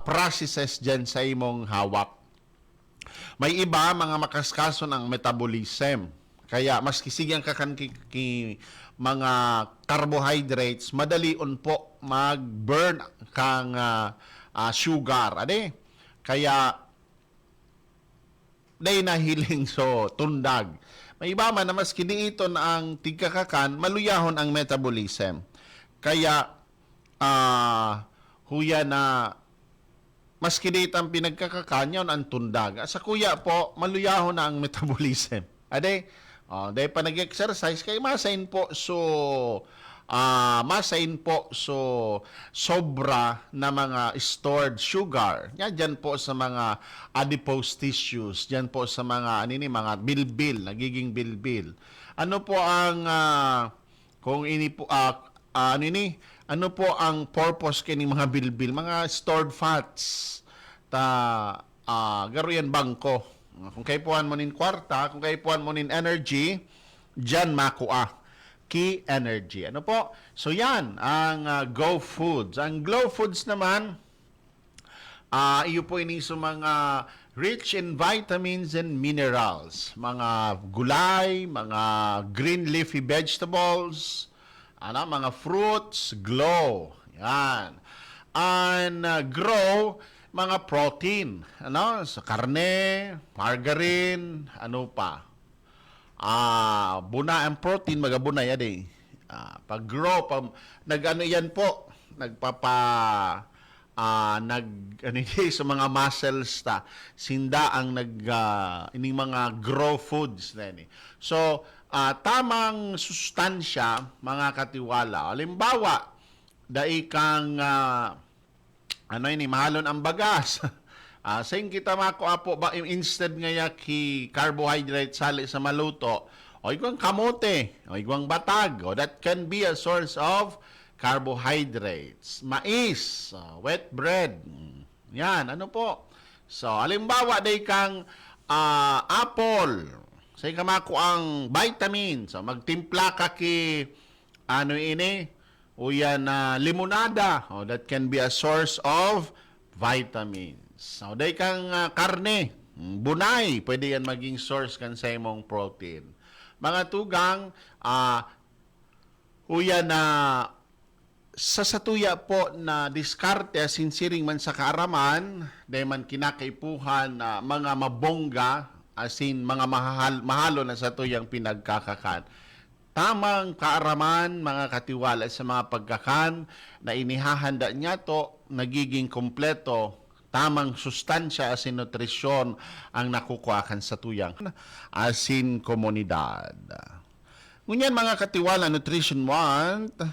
processes dyan sa imong hawak. May iba, mga makaskaso ng metabolism. Kaya, mas kisigyang kakan mga carbohydrates, madalion po mag-burn kang sugar. Ade? Kaya, day nahiling so tundag. May iba man na mas kiniiton ang tigkakakan, maluyahon ang metabolism. Kaya, huya na mas kiniit ang pinagkakakan, yun ang tundag. Sa kuya po, maluyahon na ang metabolism. Ade, dahil pa nag-exercise, kay masain po sobra na mga stored sugar. Yan dyan po sa mga adipose tissues, dyan po sa mga mga bilbil, nagiging bilbil. Ano po ang kung ini po ano po ang purpose kini mga bilbil? Mga stored fats. Garo yan bangko. Kung kayo puhan mo nin kwarta, kung kayo puhan mo nin energy, dyan makuha. Key energy. Ano po? So yan, ang Go Foods. Ang Glow Foods naman, iyo po ini sa mga rich in vitamins and minerals. Mga gulay, mga green leafy vegetables, mga fruits, glow. Yan. And grow, mga protein. Sa karne, margarine, ano pa. Buna ang protein, magabuna yan eh. Pag-grow, nag-ano yan po, sa mga muscles sinda ang ining mga grow foods na yan eh. So, tamang sustansya, mga katiwala. Halimbawa, dai kang mahalon ang bagas. Sayang kita makuha ba instead ngaya ki carbohydrate sali sa maluto, o igwang kamote, o igwang batag, o that can be a source of carbohydrates. Mais, wet bread. Yan, ano po. So, halimbawa, day kang apple. Say ka makuha ang vitamins. So, magtimpla ka ki o yan limonada. Oh, that can be a source of vitamins. So, day kang karne, bunay, pwede yan maging source kan sa imong protein. Mga tugang, uya na sa satuya po na diskarte sinsiring man sa kaaraman, dahil man kinakaipuhan na mga mabongga, asin mga mahalo na sa tuyang pinagkakakan. Tamang kaaraman, mga katiwala sa mga pagkakan na inihahanda niya to, nagiging kompleto, tamang sustansya asin nutrisyon ang nakukuhakan sa tuyang asin komunidad. Ngunyan mga katiwala, Nutrition Month,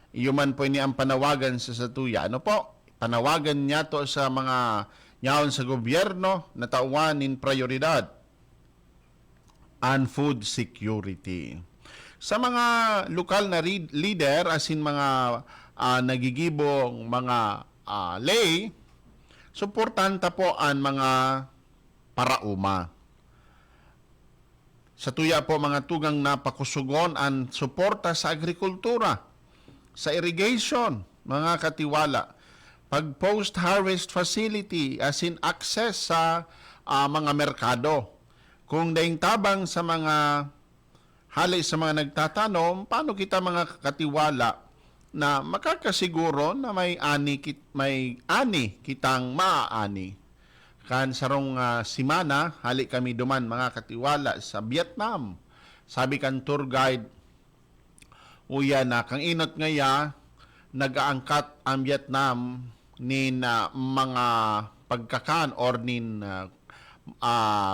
iyo man po ini ang panawagan sa satuya. Ano po? Panawagan niya to sa mga nyaon sa gobyerno na tauan in prioridad and food security. Sa mga lokal na leader, asin mga nagigibong mga lay, suportanta po ang mga parauma. Sa tuya po mga tugang napakusugon ang suporta sa agrikultura, sa irrigation, mga katiwala, pag post-harvest facility, as in access sa mga merkado. Kung daing tabang sa mga hali sa mga nagtatanom, paano kita mga katiwala na makakasiguro na may ani kitang maaani. Kan sarong simana, hali kami duman mga katiwala sa Vietnam. Sabi kan tour guide, uya na kang inot ngaya, nag-aangkat ang Vietnam nin mga pagkakan or nin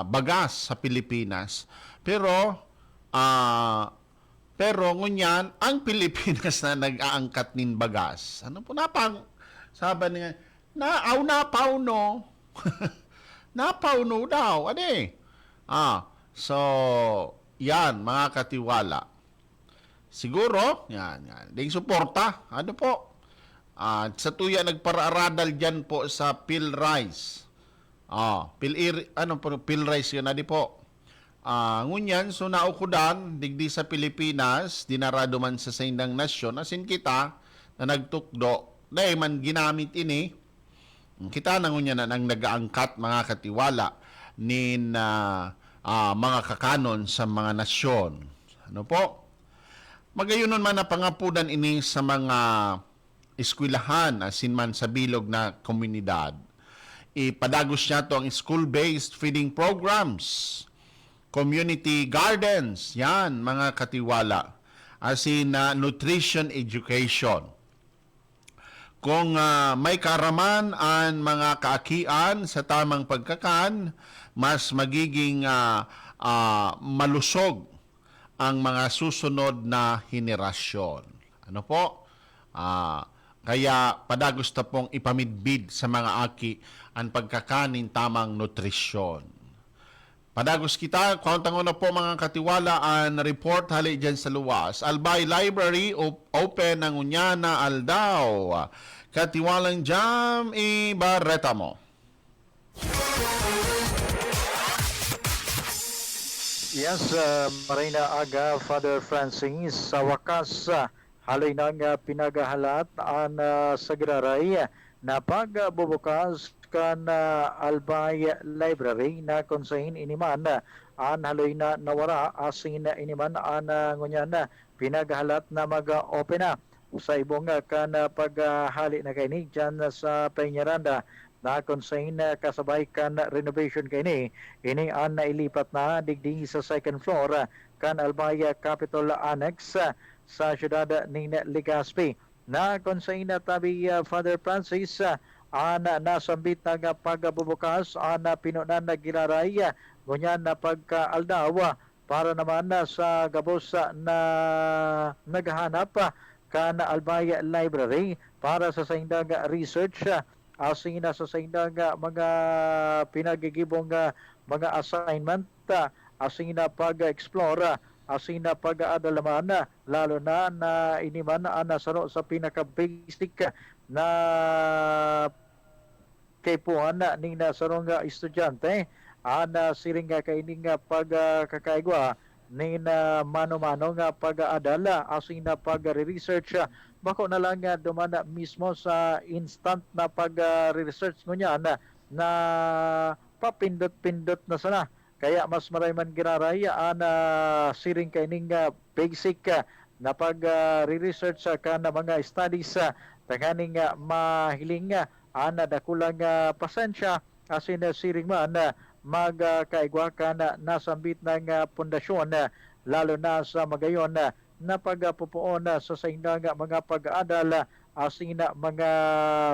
bagas sa Pilipinas. Pero ngunyan, ang Pilipinas na nag-aangkat nin bagas. Ano po sabi niya, napaw no. Napaw no daw. Ade. So, yan, mga katiwala. Siguro, yan. Ding suporta. Ano po? Sa tuya, nagparaaradal dyan po sa PhilRice. PhilRice yun, adi po. Ngunyan, so naukudan, digdi sa Pilipinas, dinarado man sa saindang nasyon, asin kita, na nagtukdo, dahil man ginamit ini, Kita nangunya na nang nagaangkat mga katiwala nin mga kakanon sa mga nasyon. Ano po? Magayunon man na pangapudan ini sa mga eskwelahan asin man sa bilog na komunidad. Ipadagos niya to ang school-based feeding programs, community gardens, yan mga katiwala, asin nutrition education. Kung may karaman ang mga kaakian sa tamang pagkakan, mas magiging malusog ang mga susunod na henerasyon. Ano po? Kaya padagos ta pong ipamidbid sa mga aki ang pagkakanin tamang nutrisyon. Padagos kita, kauntang na po mga katiwala ang report hali dyan sa luwas. Albay Library open ang unyana aldaw. Katiwalang jam ibareta mo. Yes, Marina Aga, Father Francis, sa wakas, haloy nang pinagahalat ang Sagraray na pagbubukas kan Albay Library na konsahin iniman an haloy na nawara asin iniman an ngunyan pinagahalat na mag-open na sa ibong kan paghali na kainig dyan sa Peñaranda na konsahin kasabay kan renovation kini ini an nailipat na digdi sa second floor kan Albay Capitol Annex sa syudad ng Legazpi na konsahin na tabi Father Francis an nasambit na pagbubukas an pinunan na giraray ngunyan na pagkaaldaw para naman sa gabos na naghahanap kan Albay Library para sa saindang research asin na sa saindang mga pinagigibong mga assignment asin na pag-explore asin na pag-aadalaman lalo na iniman na sano sa pinaka-basic na kaipuhan ning nasarong estudyante siring kaining pagkakaigwa nin mano-mano nga pag-aadala asin na pag-research bako na lang dumana mismo sa instant na pag-research ngunyan na papindot-pindot na sana kaya mas maraming giraray siring kaining basic na pag-research ka na mga studies takaning mahiling dakulang pasensya asin siring man magkaigwa ka na nasambit ng pundasyon lalo na sa magayon na pagpupuon sa saindang mga pag-aadal asin mga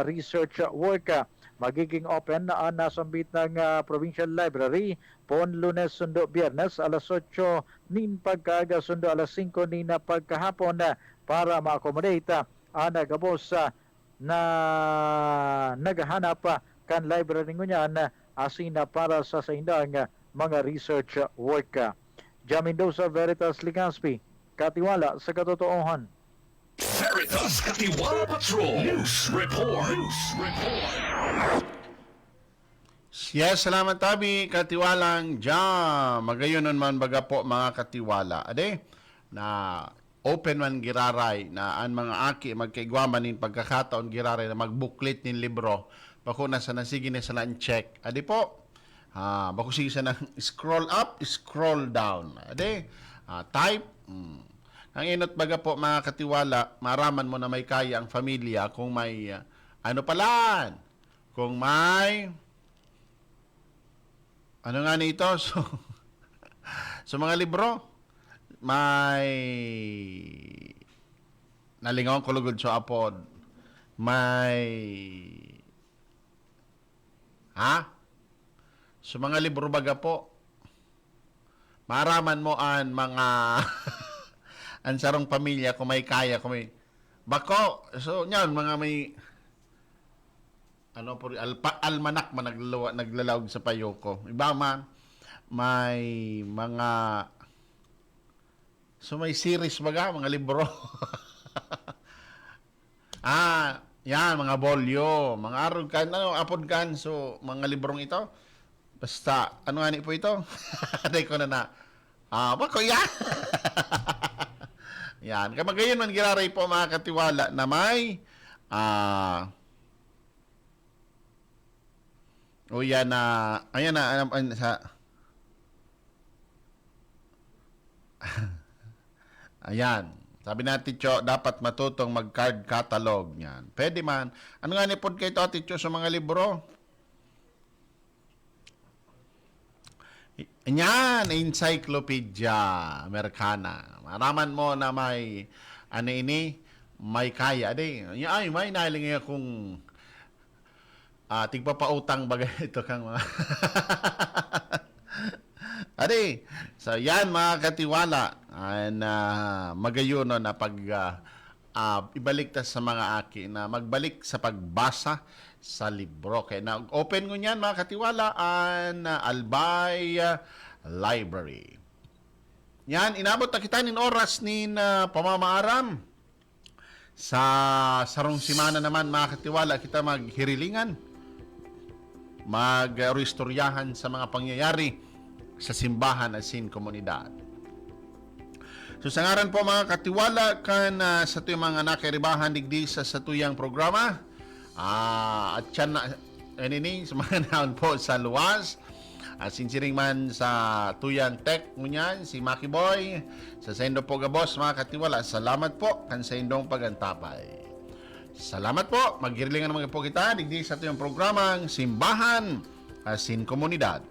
research work magiging open na nasambit ng Provincial Library pon Lunes sundo Biyernes alas 8 nin pagkaaga sundo alas 5 nin pagkahapon para ma-accommodate ang gabos na naghahanap kan library ngunyan asin para sa saindang mga research work. Jamindosa Veritas Legazpi, katiwala sa katotohanan. Veritas Katiwala Patrol News Report. Yes, salamat tabi katiwalang jam. Magayon man baga po mga katiwala. Ade na open man giraray na ang mga aki magkaigwaman nin pagkakataon giraray na magbuklit nin libro bako na sa nasige na sa check. Ade po. Bako sige sa nang scroll up, scroll down. Ade type. Ang inot baga po mga katiwala, maraman mo na may kaya ang familia kung may ano palan. Kung may ano nga nito? So mga libro may nalingaw ko lugod sa apod. May so mga libro baga po maraman mo ang mga ang sarong pamilya kung may kaya kung may bako so nyan mga may ano po almanak man naglalawag sa payo ko iba man may mga so may series baga mga libro yan mga bolyo mga arog kan ano apod kan so mga librong ito basta ano ani po ito aday ko na bako yan yan kamagayon man giraray po mga katiwala na may O yan na, ayan na, sa, ayan. Sabi natin, Ticho, dapat matutong mag-card catalog yan. Pwede man. Ano nga nipod kayo ito, Ticho, sa mga libro? Yan, Encyclopedia Americana. Maraman mo na may, ano ini, may kaya. Ay, may nahiling akong tigpapautang bagay ito kang mga... Ade, so yan mga katiwala, magayon no, na pag ibalik ta sa mga aki na magbalik sa pagbasa sa libro. Kaya na-open ko niyan mga katiwala an Albay Library. Yan, inabot na kita nin oras nin pamamaaram. Sa sarong simana naman mga katiwala, kita maghirilingan, mag-restoryahan sa mga pangyayari sa simbahan at sin komunidad. So sa ngaran po mga katiwala kan sa tuyang mga nakiribahan digdi sa tuyang programa at yan na ini sa mga naon po sa luwas at sinsiring man sa tuyang tech ngunyan si Maki Boy sa sendo po gabos mga katiwala, salamat po kan sa indong pagantapay. Salamat po, maghirilingan naman po kita digdi sa tuyang programang simbahan at sin komunidad.